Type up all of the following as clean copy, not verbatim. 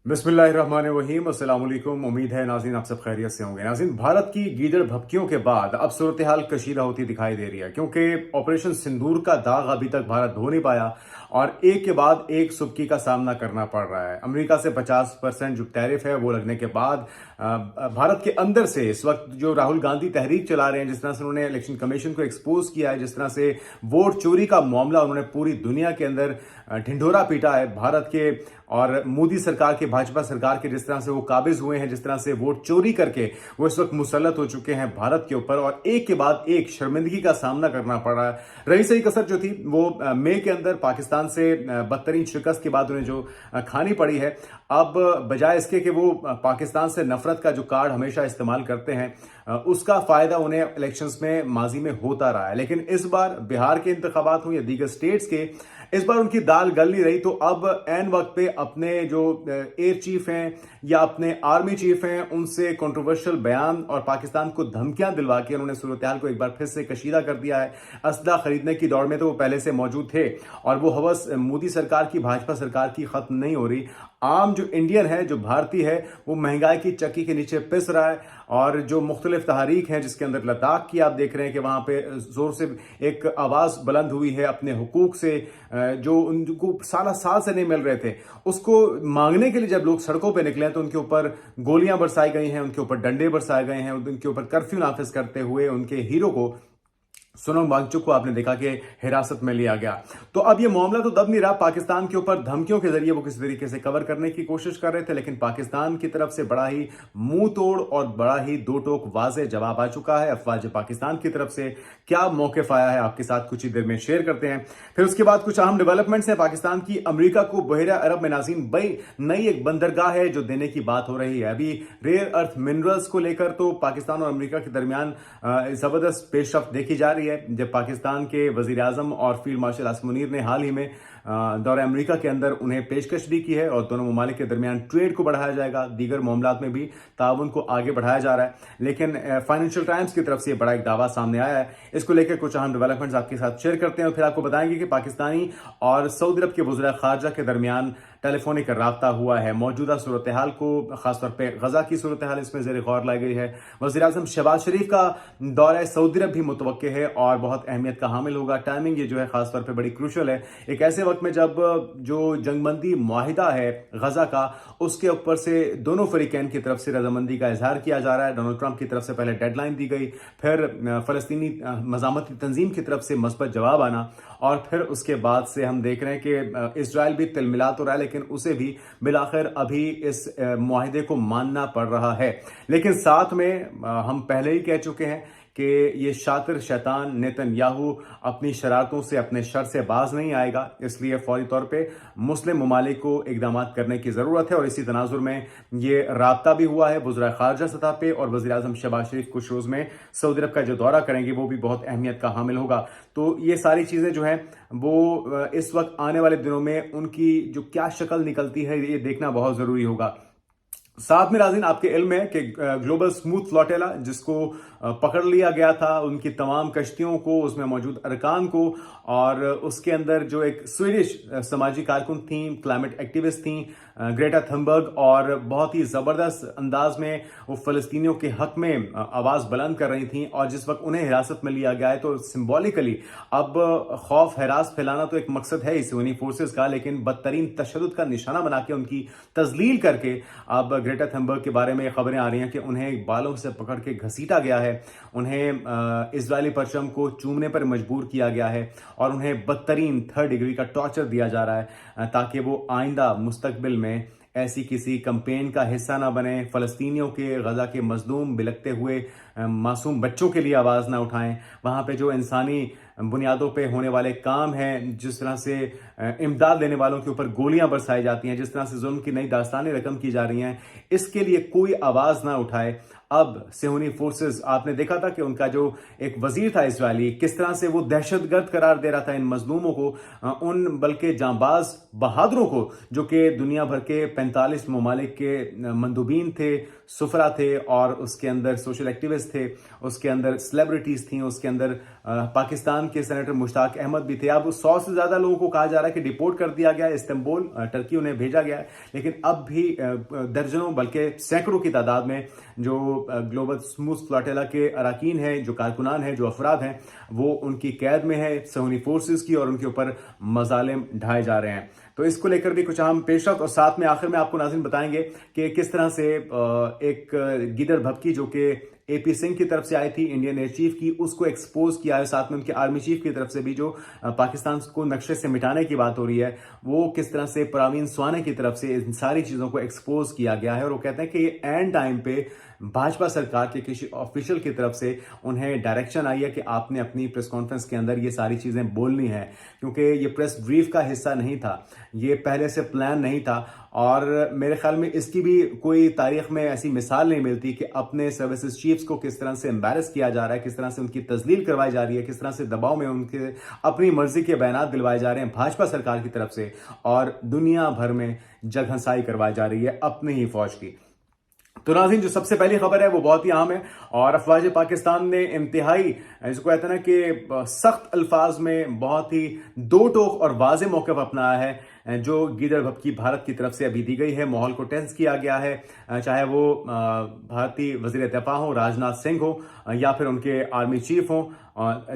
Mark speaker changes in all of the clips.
Speaker 1: बिस्मिल्लाहिर्रहमानिर्रहीम। अस्सलाम वालेकुम। उम्मीद है नाज़रीन आप सब खैरियत से होंगे। नाज़रीन, भारत की गीदड़ भभकियों के बाद अब सूरत हाल कशीदा होती दिखाई दे रही है, क्योंकि ऑपरेशन सिंदूर का दाग अभी तक भारत धो नहीं पाया और एक के बाद एक सुबकी का सामना करना पड़ रहा है। अमेरिका से 50% जो टैरिफ है वो लगने के बाद भारत के अंदर से इस वक्त जो राहुल गांधी तहरीक चला रहे हैं, जिस तरह से उन्होंने इलेक्शन कमीशन को एक्सपोज किया है, जिस तरह से वोट चोरी का मामला उन्होंने पूरी दुनिया के अंदर ढिंढोरा पीटा है भारत के और मोदी सरकार के, भाजपा सरकार के, जिस तरह से वो काबिज हुए हैं, जिस तरह से वोट चोरी करके वो इस वक्त मुसल्लत हो चुके हैं भारत के ऊपर और एक के बाद एक शर्मिंदगी का सामना करना पड़ रहा है। रही सही कसर जो थी वो मई के अंदर पाकिस्तान से बदतरीन शिकस्त के बाद उन्हें जो खानी पड़ी है, अब बजाय इसके कि वो पाकिस्तान से नफरत का जो कार्ड हमेशा इस्तेमाल करते हैं उसका फायदा उन्हें इलेक्शंस में माजी में होता रहा है। लेकिन इस बार बिहार के इंतखाबात हुए या दीगर स्टेट्स के, इस बार उनकी दाल गल नहीं रही, तो अब एन वक्त पे अपने जो एयर चीफ हैं या अपने आर्मी चीफ हैं उनसे कंट्रोवर्शियल बयान और पाकिस्तान को धमकियां दिलवा के उन्होंने सूरत हाल को एक बार फिर से कशीदा कर दिया है। असला खरीदने की दौड़ में तो वो पहले से मौजूद थे और वो हवस मोदी सरकार की, भाजपा सरकार की खत्म नहीं हो रही। आम जो इंडियन है, जो भारतीय है, वो महंगाई की चक्की के नीचे पिस रहा है और जो मुख्तलिफ तहरीक हैं, जिसके अंदर लद्दाख की आप देख रहे हैं कि वहां पे जोर से एक आवाज बुलंद हुई है अपने हुकूक से, जो उनको साल साल से नहीं मिल रहे थे, उसको मांगने के लिए जब लोग सड़कों पे निकले तो उनके ऊपर गोलियां बरसाई गई हैं, उनके ऊपर डंडे बरसाए गए हैं, उनके ऊपर कर्फ्यू नाफिज करते हुए उनके हीरो को, सोनम वांगचुक को आपने देखा कि हिरासत में लिया गया। तो अब ये मामला तो दब नहीं रहा, पाकिस्तान के ऊपर धमकियों के जरिए वो किसी तरीके से कवर करने की कोशिश कर रहे थे, लेकिन पाकिस्तान की तरफ से बड़ा ही मुंह तोड़ और बड़ा ही दो टोक वाज़ेह जवाब आ चुका है। अफवाज पाकिस्तान की तरफ से क्या मौक़िफ़ आया है आपके साथ कुछ ही देर में शेयर करते हैं। फिर उसके बाद कुछ अहम डेवलपमेंट्स हैं पाकिस्तान की। अमेरिका को बहरा अरब में नाज़रीन नई एक बंदरगाह है जो देने की बात हो रही है। अभी रेयर अर्थ मिनरल्स को लेकर तो पाकिस्तान और अमेरिका के दरमियान जबरदस्त पेशरफ्त देखी जा रही है। जब पाकिस्तान के वजीर आजम और फील्ड मार्शल आसिम मुनीर ने हाल ही में दौरे अमेरिका के अंदर उन्हें पेशकश भी की है और दोनों ममालिक के दरमियान ट्रेड को बढ़ाया जाएगा, दीगर मामलात में भी ताउन को आगे बढ़ाया जा रहा है। लेकिन फाइनेंशियल टाइम्स की तरफ से बड़ा एक दावा सामने आया है। इसको लेकर कुछ अहम डेवलपमेंट्स आपके साथ शेयर करते हैं और फिर आपको बताएंगे कि पाकिस्तानी और सऊदी अरब के वज़ीर खारजा के दरमियान टेलीफोनिक राब्ता हुआ है। मौजूदा सूरत हाल को, खासतौर पर गजा की सूरत हाल इसमें ज़ेर गौर लाई गई है। वज़ीर आज़म शहबाज शरीफ का दौरा सऊदी अरब भी मुतवक्के है और बहुत अहमियत का हामिल होगा। टाइमिंग ये जो है खासतौर पर बड़ी क्रूशल है, एक ऐसे वक्त में जब जो जंगबंदी मुआहिदा है गजा का, उसके ऊपर से दोनों फरीकैन की तरफ से रजामंदी का इजहार किया जा रहा है। डोनाल्ड ट्रंप की तरफ से पहले डेडलाइन दी गई, फिर फलस्तीनी मज़ामती तंजीम की तरफ से मस्बत जवाब आना और फिर उसके बाद से हम देख रहे हैं कि इजराइल भी तिलमिला तो रहा है, लेकिन उसे भी बिलाखिर अभी इस मुआहिदे को मानना पड़ रहा है। लेकिन साथ में हम पहले ही कह चुके हैं कि ये शातिर शैतान नेतन्याहू अपनी शरारतों से, अपने शर से बाज नहीं आएगा, इसलिए फौरी तौर पे मुस्लिम ममालिक को इकदाम करने की ज़रूरत है। और इसी तनाजुर में ये राब्ता भी हुआ है वज़ीर ख़ारजा सतह पे और वज़ीर आज़म शहबाज शरीफ कुछ रोज़ में सऊदी अरब का जो दौरा करेंगे वो भी बहुत अहमियत का हामिल होगा। तो ये सारी चीज़ें जो हैं वो इस वक्त आने वाले दिनों में उनकी जो क्या शक्ल निकलती है ये देखना बहुत ज़रूरी होगा। साथ में नाज़रीन आपके इल्म है कि ग्लोबल स्मूथ फ्लोटेला जिसको पकड़ लिया गया था, उनकी तमाम कश्तियों को, उसमें मौजूद अरकान को, और उसके अंदर जो एक स्वीडिश समाजी कारकुन थी, क्लाइमेट एक्टिविस्ट थी ग्रेटा थनबर्ग, और बहुत ही ज़बरदस्त अंदाज में वो फ़लस्तीनियों के हक में आवाज़ बुलंद कर रही थी। और जिस वक्त उन्हें हिरासत में लिया गया है तो सिम्बॉलिकली अब खौफ हरास फैलाना तो एक मकसद है इस सूनी फोर्सेस का, लेकिन बदतरीन तशद्दुद का निशाना बना के उनकी तजलील करके अब ग्रेटा थनबर्ग के बारे में खबरें आ रही हैं कि उन्हें बालों से पकड़ के घसीटा गया है, उन्हें इजरायली परचम को चूमने पर मजबूर किया गया है और उन्हें बदतरीन 3rd डिग्री का टॉर्चर दिया जा रहा है ताकि वो आइंदा मुस्तकबिल में ऐसी किसी कैंपेन का हिस्सा ना बने, फ़लस्तीनियों के, गजा के मजलूम बिलखते हुए मासूम बच्चों के लिए आवाज़ ना उठाएं। वहाँ पे जो इंसानी बुनियादों पे होने वाले काम हैं, जिस तरह से इमदाद लेने वालों के ऊपर गोलियां बरसाई जाती हैं, जिस तरह से जुल्म की नई दास्तानें रकम की जा रही हैं, इसके लिए कोई आवाज़ ना उठाए। अब सेहूनी फोर्सेस, आपने देखा था कि उनका जो एक वजीर था इजरायली, किस तरह से वो दहशतगर्द करार दे रहा था इन मजलूमों को, उन बल्कि जांबाज बहादुरों को जो कि दुनिया भर के 45 ममालिक के मंदूबीन थे, सुफरा थे और उसके अंदर सोशल एक्टिविस्ट थे, उसके अंदर सेलिब्रिटीज थी, उसके अंदर पाकिस्तान के सेनेटर मुश्ताक अहमद भी थे। अब 100 से ज्यादा लोगों को कहा जा रहा रहा है कि डिपोर्ट कर दिया गया है इस्तांबुल, टर्की उन्हें भेजा गया है, लेकिन अब भी दर्जनों बल्कि सैकड़ों की तादाद में जो ग्लोबल स्मूथ फ्लोटिला के अरकान हैं, जो कारकुनान हैं, जो अफराद हैं, वो उनकी कैद में है सहूनी फोर्सेस की, और उनके ऊपर मजालिम ढाए जा रहे हैं। तो इसको लेकर भी कुछ अहम पेशरफ्त, और साथ में आखिर में आपको नाज़रीन बताएंगे कि किस तरह से एक गिदड़ भपकी जो कि एपी सिंह की तरफ से आई थी, इंडियन एयर चीफ की, उसको एक्सपोज किया है, साथ में उनके आर्मी चीफ की तरफ से भी जो पाकिस्तान को नक्शे से मिटाने की बात हो रही है, वो किस तरह से परवीन स्वाने की तरफ से इन सारी चीजों को एक्सपोज किया गया है। और वो कहते हैं कि ये एंड टाइम पे भाजपा सरकार के किसी ऑफिशियल की तरफ से उन्हें डायरेक्शन आई है कि आपने अपनी प्रेस कॉन्फ्रेंस के अंदर ये सारी चीजें बोलनी है, क्योंकि ये प्रेस ब्रीफ का हिस्सा नहीं था, ये पहले से प्लान नहीं था। और मेरे ख्याल में इसकी भी कोई तारीख में ऐसी मिसाल नहीं मिलती कि अपने सर्विसेज चीफ्स को किस तरह से एम्बैरस किया जा रहा है, किस तरह से उनकी तजलील करवाई जा रही है, किस तरह से दबाव में उनके अपनी मर्जी के बयान दिलवाए जा रहे हैं भाजपा सरकार की तरफ से, और दुनिया भर में जगहंसाई करवाई जा रही है अपनी ही फौज की। तो नाज़रीन, जो सबसे पहली खबर है वो बहुत ही अहम है, और अफवाज पाकिस्तान ने इंतहाई, इसको कहते हैं ना कि सख्त अल्फाज में बहुत ही दो टोक और वाज़ेह मौक़िफ़ अपनाया है जो गिदड़ भपकी भारत की तरफ से अभी दी गई है। माहौल को टेंस किया गया है, चाहे वो भारतीय वज़ीर दिफ़ा हो राजनाथ सिंह हो, या फिर उनके आर्मी चीफ हो,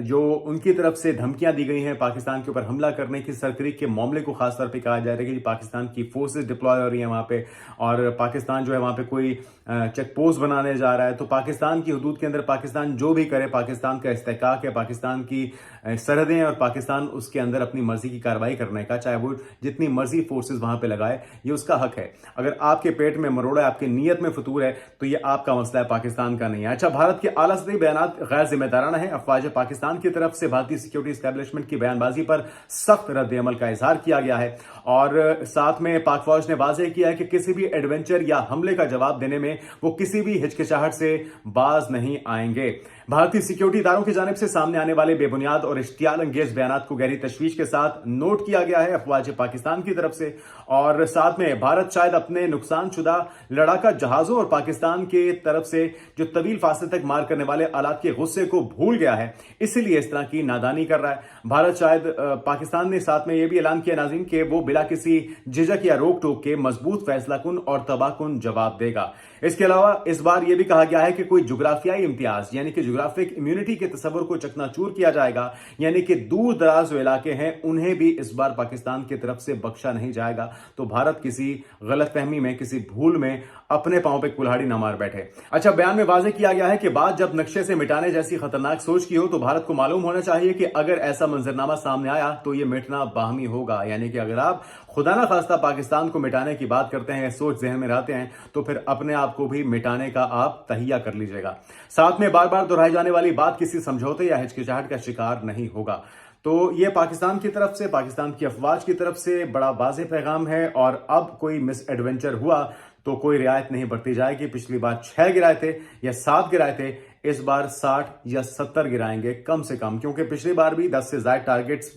Speaker 1: जो उनकी तरफ से धमकियां दी गई हैं पाकिस्तान के ऊपर हमला करने की। सरक्रीक के मामले को खासतौर पे कहा जा रहा है कि पाकिस्तान की फोर्सेस डिप्लॉय हो रही हैं वहां पे, और पाकिस्तान जो है वहां पे कोई चेक पोस्ट बनाने जा रहा है। तो पाकिस्तान की हदूद के अंदर पाकिस्तान जो भी करे, पाकिस्तान का इस्तेहकाक है, पाकिस्तान की सरहदें, और पाकिस्तान उसके अंदर अपनी मर्जी की कार्रवाई करने का, चाहे वो जितनी मर्जी फोर्सेस वहां पे लगाए, ये उसका हक है। अगर आपके पेट में मरोड़ा है, आपकी नीयत में फतूर है, तो ये आपका मसला है, पाकिस्तान का नहीं है। अच्छा, भारत के आला सतही बयान गैर जिम्मेदाराना है। अफवाज पाकिस्तान की तरफ से भारतीय सिक्योरिटी एस्टेब्लिशमेंट की बयानबाजी पर सख्त रद्द-ए-अमल का इजहार किया गया है, और साथ में पाक फौज ने वाज़ेह किया है कि किसी भी एडवेंचर या हमले का जवाब देने में वो किसी भी हिचकिचाहट से बाज नहीं आएंगे। भारतीय सिक्योरिटी इदारों की जानिब से सामने आने वाले बेबुनियाद और इश्तियाल अंगेज बयानात को गहरी तशवीश के साथ नोट किया गया है अफवाज पाकिस्तान की तरफ से, और साथ में भारत शायद अपने नुकसान शुदा लड़ाका जहाजों और पाकिस्तान के तरफ से जो तवील फासले तक मार करने वाले आलात के गुस्से को भूल गया है, इसीलिए इस तरह की नादानी कर रहा है। भारत शायद पाकिस्तान ने साथ में यह भी ऐलान किया नाज़रीन कि वो बिला किसी झिझक या रोक टोक के मजबूत फैसलाकुन और तबाहकुन जवाब देगा। इसके अलावा इस बार यह भी कहा गया है कि कोई जुग्राफियाई इम्तियाज यानी कि ज्योग्राफिक इम्यूनिटी के तस्वर को चकनाचूर किया जाएगा, यानी कि दूर दराज जो इलाके हैं उन्हें भी इस बार पाकिस्तान की तरफ से बख्शा नहीं जाएगा। तो भारत किसी गलतफहमी में, किसी भूल में अपने पांव पे कुल्हाड़ी न मार बैठे। अच्छा, बयान में वाज़ेह किया गया है कि बात जब नक्शे से मिटाने जैसी खतरनाक सोच की हो तो भारत को मालूम होना चाहिए कि अगर ऐसा मंजरनामा सामने आया तो यह मिटना बाहमी होगा। यानी कि अगर आप खुदा ना खास्ता पाकिस्तान को मिटाने की बात करते हैं, सोच जहन में रहते हैं, तो फिर अपने आप को भी मिटाने का आप तहिया कर लीजिएगा। साथ में बार बार दोहराई जाने वाली बात किसी समझौते या हिचकिचाहट का शिकार नहीं होगा। तो ये पाकिस्तान की तरफ से, पाकिस्तान की अफवाज की तरफ से बड़ा वाज़ेह पैगाम है, और अब कोई मिस एडवेंचर हुआ तो कोई रियायत नहीं बरती जाएगी। पिछली बार 6 गिराए थे या 7 गिराए थे, इस बार 60 या 70 गिराएंगे कम से कम, क्योंकि पिछली बार भी 10 से ज्यादा टारगेट्स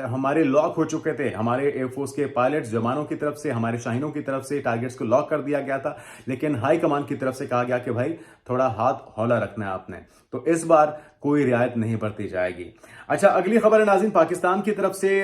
Speaker 1: हमारे लॉक हो चुके थे। हमारे एयरफोर्स के पायलट्स, जवानों की तरफ से, हमारे शाहीनों की तरफ से टारगेट्स को लॉक कर दिया गया था, लेकिन हाई कमान की तरफ से कहा गया कि भाई थोड़ा हाथ हौला रखना है आपने। तो इस बार कोई रियायत नहीं बरती जाएगी। अच्छा, अगली खबर है नाज़रीन, पाकिस्तान की तरफ से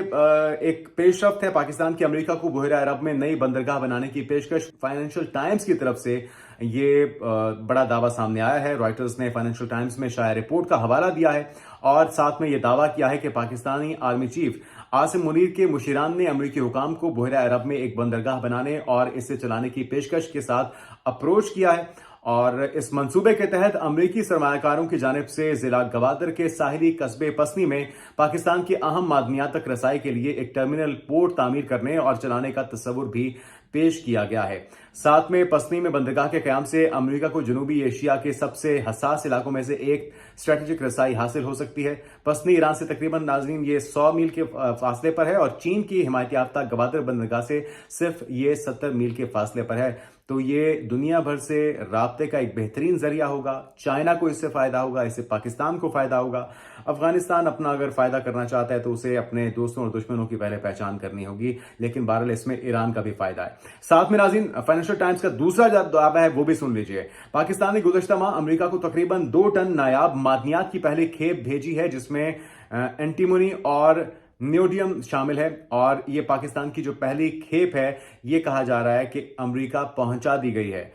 Speaker 1: एक पेशरफ्त है। पाकिस्तान की अमेरिका को बहरा अरब में नई बंदरगाह बनाने की पेशकश। फाइनेंशियल टाइम्स की तरफ से ये बड़ा दावा सामने आया है। रॉयटर्स ने फाइनेंशियल टाइम्स में शाया रिपोर्ट का हवाला दिया है, और साथ में यह दावा किया है कि पाकिस्तानी आर्मी चीफ आसिम मुनीर के मुशीरान ने अमेरिकी हुकाम को बहरा अरब में एक बंदरगाह बनाने और इसे चलाने की पेशकश के साथ अप्रोच किया है। और इस मंसूबे के तहत अमरीकी सरमायाकारों की जानिब से जिला गवादर के साहिली कस्बे पसनी में पाकिस्तान की अहम मादनियात तक रसाई के लिए एक टर्मिनल पोर्ट तामीर करने और चलाने का तस्वुर भी पेश किया गया है। साथ में पसनी में बंदरगाह के कयाम से अमेरिका को जनूबी एशिया के सबसे हसास इलाकों में से एक स्ट्रेटेजिक रसाई हासिल हो सकती है। पसनी ईरान से तकरीबन नाज़रीन ये 100 मील के फासले पर है, और चीन की हिमायत याफ्ता गवादर बंदरगाह से सिर्फ ये 70 मील के फासले पर है। तो ये दुनिया भर से राब्ते का एक बेहतरीन जरिया होगा। चाइना को इससे फायदा होगा, इससे पाकिस्तान को फायदा होगा। अफगानिस्तान अपना अगर फायदा करना चाहता है तो उसे अपने दोस्तों और दुश्मनों की पहले पहचान करनी होगी, लेकिन बहरहाल इसमें ईरान का भी फायदा है। साथ में नाज़रीन, फाइनेंशियल टाइम्स का दूसरा दावा है वो भी सुन लीजिए। पाकिस्तान ने गुज़श्ता माह अमेरिका को तकरीबन 2 टन नायाब मादनियात की पहली खेप भेजी है, जिसमें एंटीमोनी और नियोडियम शामिल है और ये पाकिस्तान की जो पहली खेप है, ये कहा जा रहा है कि अमेरिका पहुंचा दी गई है।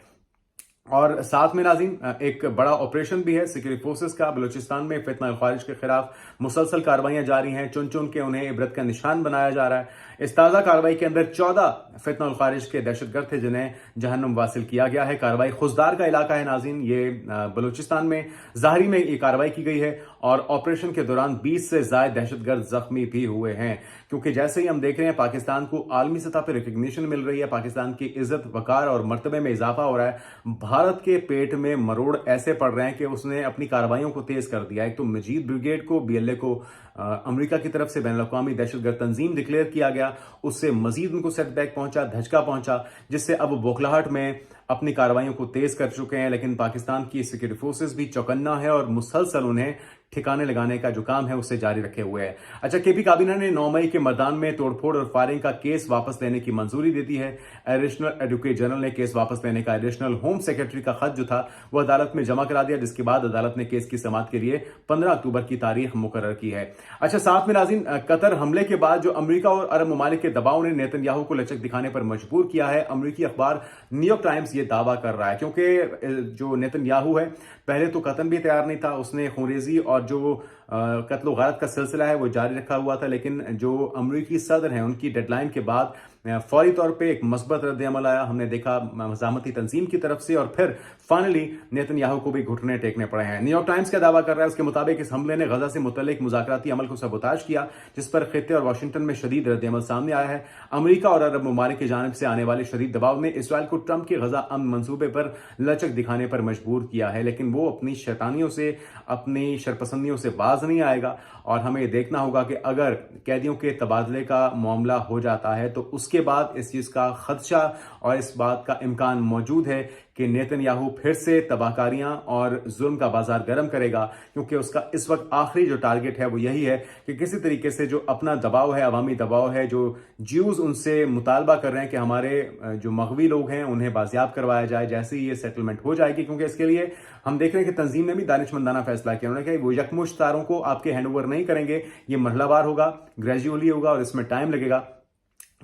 Speaker 1: और साथ में नाज़रीन एक बड़ा ऑपरेशन भी है सिक्योरिटी फोर्सेस का। बलूचिस्तान में फितना ख्वारिज के खिलाफ मुसलसल कार्रवाइयां जारी हैं। चुन चुन के उन्हें इबरत का निशान बनाया जा रहा है। इस ताज़ा कार्रवाई के अंदर 14 फितना ख्वारिज के दहशतगर्द थे जिन्हें जहन्नुम वासिल किया गया है। कार्रवाई खुजदार का इलाका है नाज़रीन, ये बलूचिस्तान में ज़ाहरी में ये कार्रवाई की गई है और ऑपरेशन के दौरान 20 से ज्यादा दहशतगर्द जख्मी भी हुए हैं। क्योंकि जैसे ही हम देख रहे हैं पाकिस्तान को आलमी सतह पर रिकग्निशन मिल रही है, पाकिस्तान की इज्जत वकार और मर्तबे में इजाफा हो रहा है। भारत के पेट में मरोड़ ऐसे पड़ रहे हैं कि उसने अपनी कार्रवाइयों को तेज कर दिया। एक तो मजीद ब्रिगेड को, BLA को अमेरिका की तरफ से बैनुल-अक़वामी दहशतगर्द तंजीम डिक्लेयर किया गया, उससे मजीद उनको सेटबैक पहुंचा, धचका पहुंचा, जिससे अब बौखलाहट में अपनी कार्रवाइयों को तेज कर चुके हैं। लेकिन पाकिस्तान की सिक्योरिटी फोर्सेस भी चौकन्ना है और मुसलसल उन्हें ठिकाने लगाने का जो काम है उससे जारी रखे हुए है। अच्छा, KP काबीना ने 9 मई के मैदान में तोड़फोड़ और फायरिंग का केस वापस लेने की मंजूरी दे दी है। एडिशनल एडवोकेट जनरल ने केस वापस लेने का एडिशनल होम सेक्रेटरी का खत जो था वो अदालत में जमा करा दिया, जिसके बाद अदालत ने केस की समाअत के लिए 15 अक्टूबर की तारीख मुकर्रर की है। अच्छा, साथ में नाज़रीन कतर हमले के बाद जो अमेरिका और अरब ममालिक के दबाव ने नेतन्याहू को लचक दिखाने पर मजबूर किया है। अमेरिकी अखबार न्यूयॉर्क टाइम्स ये दावा कर रहा है, क्योंकि जो नेतन्याहू है पहले तो कतन भी तैयार नहीं था, उसने खूनरेजी और जो कत्ल गारत का सिलसिला है वो जारी रखा हुआ था। लेकिन जो अमरीकी सदर हैं उनकी डेडलाइन के बाद फौरी तौर पे एक मस्बत रद्द-ए-अमल आया। हमने देखा मज़ामती तंजीम की तरफ से और फिर फाइनली नेतन्याहू को भी घुटने टेकने पड़े हैं। न्यूयॉर्क टाइम्स का दावा कर रहा है, उसके मुताबिक इस हमले ने गजा से मुतल्लिक मुज़ाकराती अमल को सबोताज किया, जिस पर खित्ते और वाशिंगटन में शदीद रद्द-ए-अमल सामने आया है। अमेरिका और अरब ममालिक की जानिब से आने वाले शदीद दबाव ने इसराइल को ट्रंप के गजा अमन मंसूबे पर लचक दिखाने पर मजबूर किया है। लेकिन वो अपनी शैतानियों से, अपनी शरपसंदियों से बाज नहीं आएगा और हमें ये देखना होगा कि अगर कैदियों के तबादले का मामला हो जाता है तो उसके बाद इस चीज का खदशा और इस बात का इम्कान मौजूद है कि नेतन्याहू फिर से तबाहकारियां और जुल्म का बाजार गर्म करेगा, क्योंकि उसका इस वक्त आखिरी जो टारगेट है वो यही है कि किसी तरीके से जो अपना दबाव है, अवामी दबाव है, जो ज्यूज उनसे मुतालबा कर रहे हैं कि हमारे जो मगवी लोग हैं उन्हें बाजियाब करवाया जाए, जैसे ही ये सेटलमेंट हो जाएगी। क्योंकि इसके लिए हम देख रहे हैं कि तंजीम ने भी दानिशमंदाना फैसला किया। उन्होंने कहा वो यकमुश्त तारों को आपके हैंड ओवर नहीं करेंगे, ये मरहलावार होगा, ग्रेजुअली होगा और इसमें टाइम लगेगा,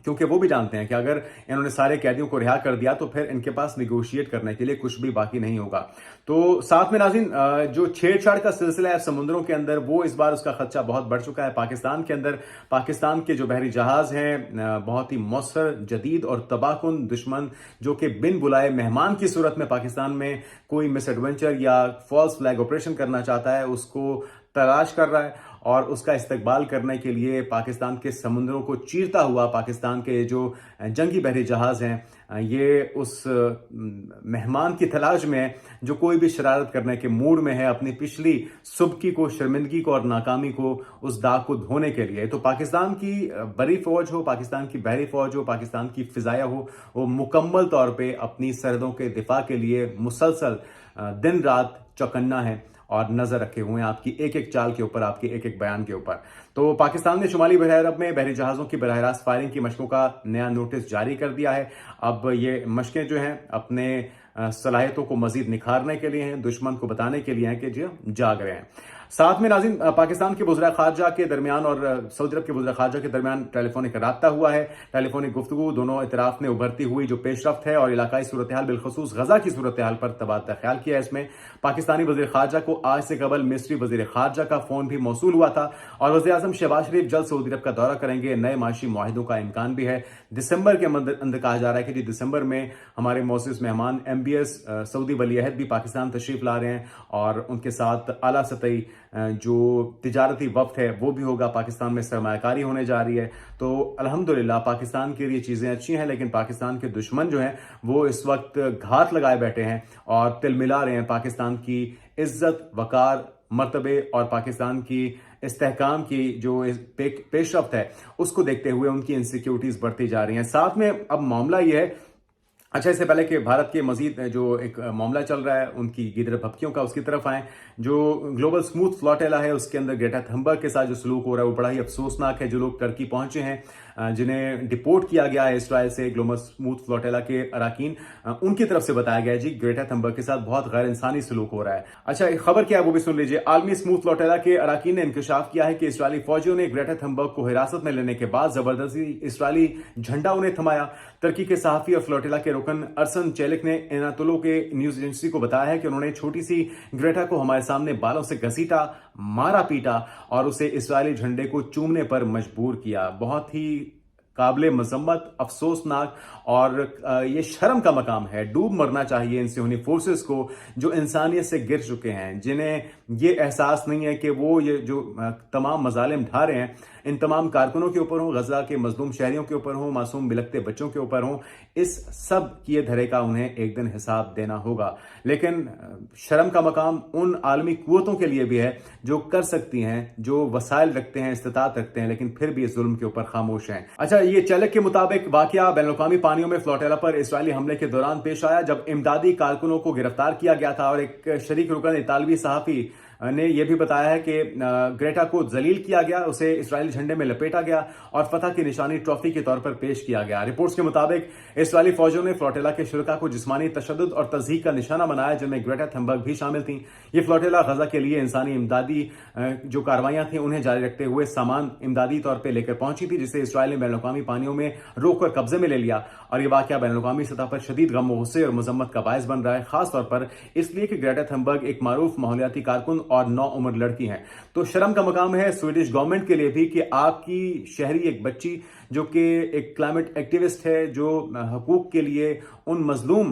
Speaker 1: क्योंकि वो भी जानते हैं कि अगर इन्होंने सारे कैदियों को रिहा कर दिया तो फिर इनके पास निगोशिएट करने के लिए कुछ भी बाकी नहीं होगा। तो साथ में नाज़रीन जो छेड़छाड़ का सिलसिला है समुद्रों के अंदर, वो इस बार उसका खदशा बहुत बढ़ चुका है पाकिस्तान के अंदर। पाकिस्तान के जो बहरी जहाज हैं बहुत ही मौसर, जदीद और तबाहकुन दुश्मन, जो कि बिन बुलाए मेहमान की सूरत में पाकिस्तान में कोई मिस एडवेंचर या फॉल्स फ्लैग ऑपरेशन करना चाहता है, उसको तलाश कर रहा है और उसका इस्तकबाल करने के लिए पाकिस्तान के समुद्रों को चीरता हुआ पाकिस्तान के जो जंगी बहरी जहाज हैं ये उस मेहमान की तलाश में है जो कोई भी शरारत करने के मूड में है, अपनी पिछली सुबकी को, शर्मिंदगी को और नाकामी को, उस दाग को धोने के लिए। तो पाकिस्तान की बड़ी फौज हो, पाकिस्तान की बहरी फौज हो, पाकिस्तान की फिजाया हो, वो मुकम्मल तौर पे अपनी सरहदों के दिफा के लिए मुसलसल दिन रात चौकन्ना है और नजर रखे हुए हैं आपकी एक एक चाल के ऊपर, आपके एक एक बयान के ऊपर। तो पाकिस्तान ने शुमाली बहर अरब में बहरी जहाजों की बरह रास्त फायरिंग की मशकों का नया नोटिस जारी कर दिया है। अब ये मशकें जो हैं अपने सलाहियतों को मजीद निखारने के लिए हैं, दुश्मन को बताने के लिए हैं कि जो जाग रहे हैं। साथ में नाज़रीन पाकिस्तान के वज़ीर ख़ारजा के दरमियान और सऊदी अरब के वज़ीर ख़ारजा के दरमियान टेलीफोनिक राब्ता हुआ है। टेलीफोनिक गुफ्तगू दोनों इतराफ़ ने उभरती हुई जो पेशरफ्त है और इलाकाई सूरत हाल, बिलखसूस गजा की सूरत हाल पर तबादला ख्याल किया है। इसमें पाकिस्तानी वज़ीर ख़ारजा को आज से कबल मिस्री वज़ीर ख़ारजा का फोन भी मौसूल हुआ था और वज़ीर आज़म शहबाज शरीफ जल्द सऊदी अरब का दौरा करेंगे। नए माशी मुआहिदों का इम्कान भी है। दिसंबर के अंदर कहा जा रहा है कि जी दिसंबर में हमारे मौसूस मेहमान MBS सऊदी वली अहद भी पाकिस्तान तशरीफ ला रहे हैं और उनके साथ आला सतही जो तिजारती वफ्द है वो भी होगा। पाकिस्तान में सरमायाकारी होने जा रही है। तो अल्हम्दुलिल्लाह पाकिस्तान के लिए चीज़ें अच्छी हैं, लेकिन पाकिस्तान के दुश्मन जो हैं वो इस वक्त घात लगाए बैठे हैं और तिल मिला रहे हैं पाकिस्तान की इज्जत, वकार, मर्तबे और पाकिस्तान की इस्तेहकाम की जो पेशरफ्त है उसको देखते हुए उनकी इनसिक्योरिटीज बढ़ती जा रही हैं। साथ में अब मामला यह है, अच्छा इससे पहले कि भारत के मजीद जो एक मामला चल रहा है उनकी गिदर भपकियों का, उसकी तरफ आए। जो ग्लोबल स्मूथ फ्लोटेला है उसके अंदर ग्रेटा थनबर्ग के साथ जो सलूक हो रहा है वो बड़ा ही अफसोसनाक है। जो लोग टर्की पहुंचे हैं जिन्हें डिपोर्ट किया गया है इसराइल से, ग्लोबल स्मूथ फ्लोटेला के अराकीन, उनकी तरफ से बताया गया है जी ग्रेटा थंबर्ग के साथ बहुत गैर इंसानी सलूक हो रहा है। अच्छा, एक खबर क्या है वो भी सुन लीजिए। आलमी स्मूथ फ्लोटेला के अराकीन ने इंकशाफ किया है कि इसराइली फौजियों ने ग्रेटा थंबर्ग को हिरासत में लेने के बाद जबरदस्ती इसराइली झंडा उन्हें थमाया। तुर्की के सहाफी और फ्लोटेला के रुकन अरसन चेलिक ने एनातोलो के न्यूज एजेंसी को बताया है कि उन्होंने छोटी सी ग्रेटा को हमारे सामने बालों से घसीटा, मारा पीटा और उसे इसराइली झंडे को चूमने पर मजबूर किया। बहुत ही काबिले मजम्मत, अफसोसनाक और ये शर्म का मकाम है। डूब मरना चाहिए इन सियोनी फोर्सेस को जो इंसानियत से गिर चुके हैं, जिन्हें ये एहसास नहीं है कि वो ये जो तमाम मजालिम ढा रहे हैं इन तमाम कारकुनों के ऊपर हो, गजा के मजलूम शहरियों के ऊपर हो, मासूम बिलखते बच्चों के ऊपर हो, इस सब किए धरे का उन्हें एक दिन हिसाब देना होगा। लेकिन शर्म का मकाम उन आलमी कुव्वतों के लिए भी है जो कर सकती हैं, जो वसाइल रखते हैं, इस्तिताअत रखते हैं, लेकिन फिर भी इस जुल्म के ऊपर खामोश हैं। अच्छा, ये चेलिक के मुताबिक वाकया बैनुल-अक़वामी पानियों में फ्लोटेला पर इसराइली हमले के दौरान पेश आया, जब इमदादी कारकुनों को गिरफ्तार किया गया था। और एक शरीक रुकन इतालवी सहाफी ने यह भी बताया है कि ग्रेटा को जलील किया गया, उसे इसराइली झंडे में लपेटा गया और फतह की निशानी ट्रॉफी के तौर पर पेश किया गया। रिपोर्ट्स के मुताबिक इसराइली फौजों ने फ्लोटेला के शुरका को जिस्मानी तशद्दुद और तज़हीक का निशाना बनाया, जिनमें ग्रेटा थंबर्ग भी शामिल थी। ये फ्लोटेला गजा के लिए इंसानी इमदादी जो कार्रवाइयां थी उन्हें जारी रखते हुए सामान इमदादी तौर पर लेकर पहुंची थी, जिसे इसराइल ने बैनुल-अक़वामी पानियों में रोककर कब्जे में ले लिया। और यह वाकया बैनुल-अक़वामी सतह पर शदीद गम गुस्से और मजम्मत का बायस बन रहा है, खासतौर पर इसलिए कि ग्रेटा थंबर्ग एक मारूफ माहौलियाती कारकुन और नौ उम्र लड़की हैं। तो शर्म का मकाम है स्वीडिश गवर्नमेंट के लिए भी कि आपकी शहरी एक बच्ची जो कि एक क्लाइमेट एक्टिविस्ट है, जो हकूक के लिए उन मजलूम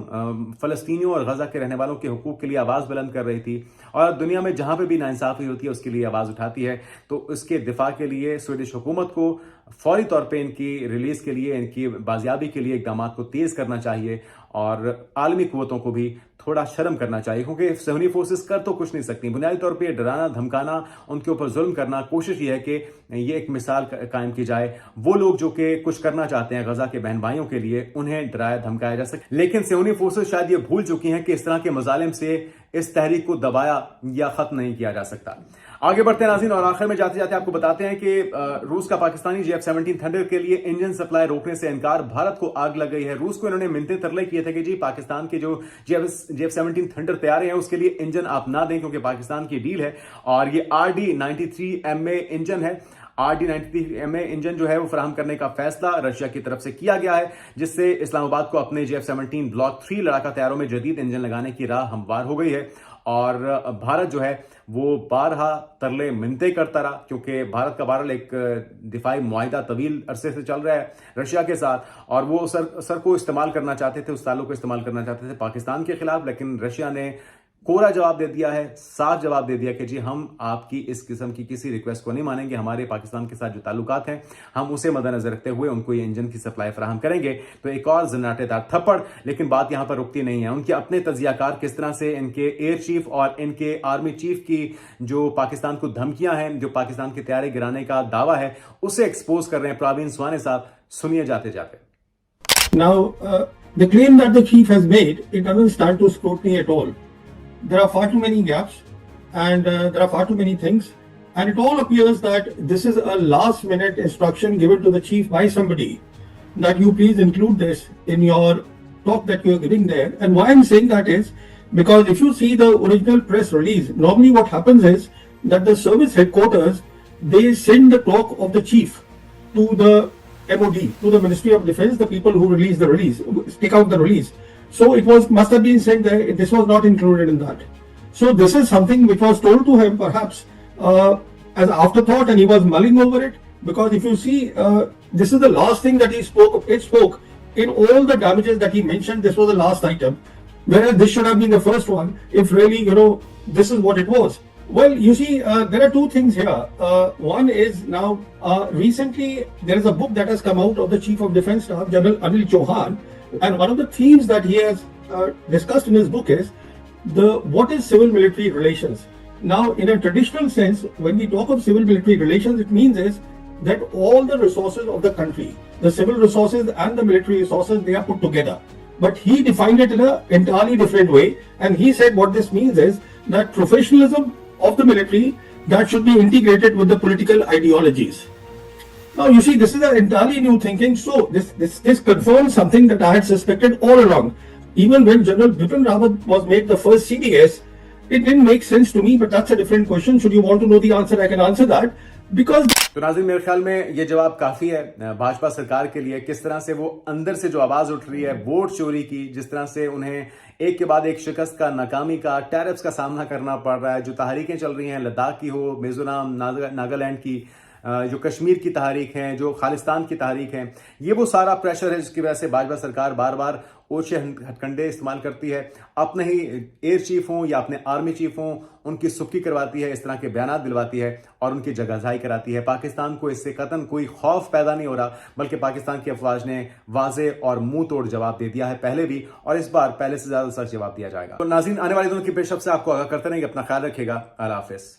Speaker 1: फलस्तीनियों और गजा के रहने वालों के हकूक के लिए आवाज बुलंद कर रही थी और दुनिया में जहां पे भी नाइंसाफी होती है उसके लिए आवाज उठाती है, तो इसके दिफा के लिए स्वीडिश हुकूमत को फौरी तौर पे इनकी रिलीज के लिए, इनकी बाजियाबी के लिए इकदाम को तेज करना चाहिए और आलमी कुव्वतों को भी थोड़ा शर्म करना चाहिए, क्योंकि सहनी फोर्सेस कर तो कुछ नहीं सकती। बुनियादी तौर पे डराना, धमकाना, उनके ऊपर जुल्म करना, कोशिश ये है कि ये एक मिसाल कायम की जाए। वो लोग जो कि कुछ करना चाहते हैं गजा के बहन भाइयों के लिए, उन्हें डराया धमकाया जा सके। लेकिन सहनी फोर्सेस शायद ये भूल चुकी हैं कि इस तरह के मजालिम से इस तहरीक को दबाया या खत्म नहीं किया जा सकता। आगे बढ़ते हैं नाज़रीन, और आखिर में जाते जाते आपको बताते हैं कि रूस का पाकिस्तानी JF-17 थंडर के लिए इंजन सप्लाई रोकने से इनकार, भारत को आग लग गई है। रूस को इन्होंने मिन्नतें तरले किए थे कि जी पाकिस्तान के जो JF-17 थंडर तैयार हैं उसके लिए इंजन आप ना दें, क्योंकि पाकिस्तान की डील है। और ये RD-93MA इंजन है। RD-93MA इंजन जो है वो फराहम करने का फैसला रशिया की तरफ से किया गया है, जिससे इस्लामाबाद को अपने JF-17 ब्लॉक 3 लड़ाका तैयारों में जदीद इंजन लगाने की राह हमवार हो गई है। और भारत जो है वो बारहा तरले मिन्नतें करता रहा, क्योंकि भारत का बहरहाल एक दिफाई मुआहिदा तवील अरसे से चल रहा है रशिया के साथ, और वो सर को इस्तेमाल करना चाहते थे, उस ताल्लुक को इस्तेमाल करना चाहते थे पाकिस्तान के खिलाफ। लेकिन रशिया ने कोरा जवाब दे दिया है, साफ जवाब दे दिया कि जी हम आपकी इस किस्म की किसी रिक्वेस्ट को नहीं मानेंगे। हमारे पाकिस्तान के साथ जो ताल्लुकात हैं हम उसे मद्देनजर रखते हुए उनको ये इंजन की सप्लाई फराहम करेंगे। तो एक और जन्नाटेदार थप्पड़, लेकिन बात यहां पर रुकती नहीं है। उनके अपने तजियाकार किस तरह से इनके एयर चीफ और इनके आर्मी चीफ की जो पाकिस्तान को धमकियां हैं, जो पाकिस्तान के तैयारे गिराने का दावा है, उसे एक्सपोज कर रहे हैं प्रवीण स्वाने साहब। सुनिए जाते जाते।
Speaker 2: Now, the claim that the chief has made, it doesn't stand to scrutiny at all. There are far too many gaps and there are far too many things, and it all appears that this is a last minute instruction given to the chief by somebody that you please include this in your talk that you are giving there. And why I'm saying that is because if you see the original press release, normally what happens is that the service headquarters, they send the talk of the chief to the MOD, to the Ministry of Defense, the people who release the release, stick out the release. So it must have been said that this was not included in that. So this is something which was told to him perhaps as an afterthought, and he was mulling over it, because if you see, this is the last thing that he spoke in all the damages that he mentioned. This was the last item, whereas this should have been the first one if really, this is what it was. Well, you see, there are two things here. One is now, recently there is a book that has come out of the Chief of Defence Staff, General Anil Chauhan, and one of the themes that he has discussed in his book is what is civil-military relations. Now, in a traditional sense, when we talk of civil-military relations, it means is that all the resources of the country, the civil resources and the military resources, they are put together. But he defined it in an entirely different way, and he said what this means is that professionalism of the military, that should be integrated with the political ideologies. Now you see, this is an entirely new thinking. So this confirms something that I had suspected all along. Even when General Bipin Rawat was made the first CDS, it didn't make sense to me. But that's a different question. Should you want to know the answer, I can answer that. Because
Speaker 1: तो नाज़रीन, मेरे ख्याल में ये जवाब काफी है भाजपा सरकार के लिए, किस तरह से वो अंदर से जो आवाज उठ रही है वोट चोरी की, जिस तरह से उन्हें एक के बाद एक शिकस्त का, नाकामी का, टैरिफ्स का सामना करना पड़ रहा है, जो तहरीकें चल रही हैं लद्दाख की हो, मिजोरम, नागालैंड की, जो कश्मीर की तहरीक हैं, जो खालिस्तान की तहरीक हैं, ये वो सारा प्रेशर है जिसकी वजह से भाजपा सरकार बार बार ओछे हथकंडे इस्तेमाल करती है, अपने ही एयर चीफ हों या अपने आर्मी चीफ हों, उनकी सुक्की करवाती है, इस तरह के बयानात दिलवाती है और उनकी जगहजाही कराती है। पाकिस्तान को इससे कतन कोई खौफ पैदा नहीं हो रहा, बल्कि पाकिस्तान की अफवाज ने वाज़े और मुंह तोड़ जवाब दे दिया है पहले भी, और इस बार पहले से ज्यादा सच जवाब दिया जाएगा। तो नाज़रीन, आने वाले दिनों की पेशरफ से आपको आगाह करते रहेंगे। अपना ख्याल रखिएगा। अल्लाह हाफिज़।